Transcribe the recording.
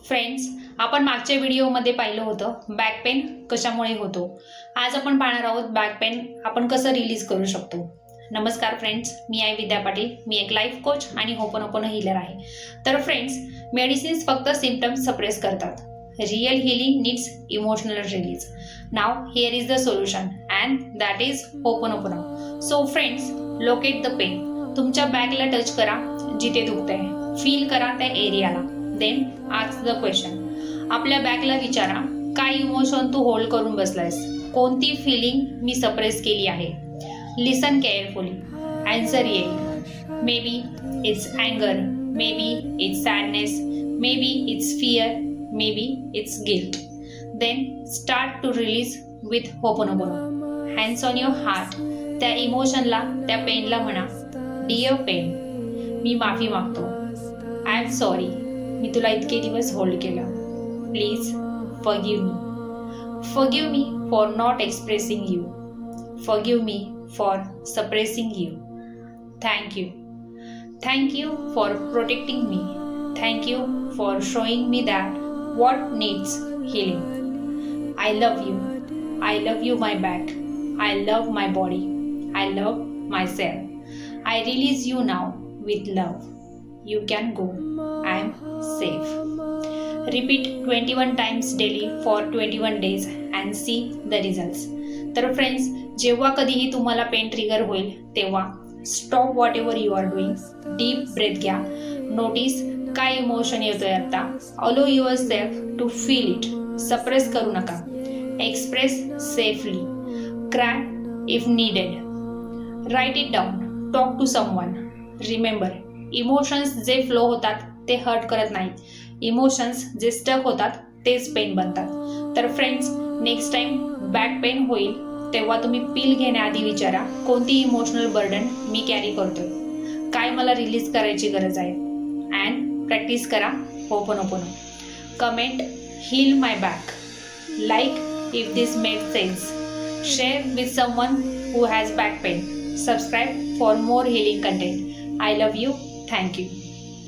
Friends, आपण मागच्या व्हिडिओमध्ये पाहिलं होतं बॅक पेन कशामुळे होतो. आज आपण पाहणार आहोत बॅक पेन आपण कसं रिलीज करू शकतो. नमस्कार फ्रेंड्स, मी आहे विद्या पाटील. मी एक लाईफ कोच आणि होपनोपोनो हीलर आहे. तर फ्रेंड्स, मेडिसिन्स फक्त सिम्पटम्स सप्रेस करतात. Real healing needs emotional release. Now here is the solution and that is ho'oponopono. So friends, locate the pain. तुमच्या बॅकला टच करा जिथे दुखतंय. फील करा त्या एरियाला. Then ask the question. आपल्या बॅकला विचारा, काय इमोशन तू होल्ड करून बसलायस? कोणती फिलिंग मी सप्रेस केली आहे? लिसन केअरफुली. आन्सर येईल. मे बी इट्स अँगर, maybe it's sadness, maybe it's fear, maybe it's guilt. Then start to release with ho'oponopono. Hands on your heart. त्या इमोशनला, त्या पेनला म्हणा, डिअर पेन, मी माफी मागतो. आय एम सॉरी, मी तुला इतके दिवस होल्ड केलं. Please forgive me. Forgive me for not expressing you. Forgive me for suppressing you. Thank you. Thank you for protecting me. Thank you for showing me that what needs healing. I love you. I love you, my back. I love my body. I love myself. I release you now with love. You can go. I am safe. Repeat 21 times daily for 21 days and see the results. तर friends, जेव्हा कधीही तुम्हाला pain trigger होईल तेव्हा stop whatever you are doing. Deep breath घ्या. Notice काय emotion येतोय आता. Allow yourself to feel it. Suppress करू नका. Express safely. Cry if needed. Write it down. Talk to someone. Remember, emotions जे flow होतात ते hurt करत नाहीत. इमोशन्स जे स्टक होतात तेच पेन बनतात. तर friends, next time back pain होईल तेव्हा तुम्ही पील घेण्याआधी विचारा, कोणती इमोशनल बर्डन मी कॅरी करतोय, काय मला रिलीज करायची गरज आहे. अँड प्रॅक्टिस करा ho'oponopono. Comment heal my back. Like if this made sense. Share with someone who has back pain. Subscribe for more healing content. I love you. Thank you.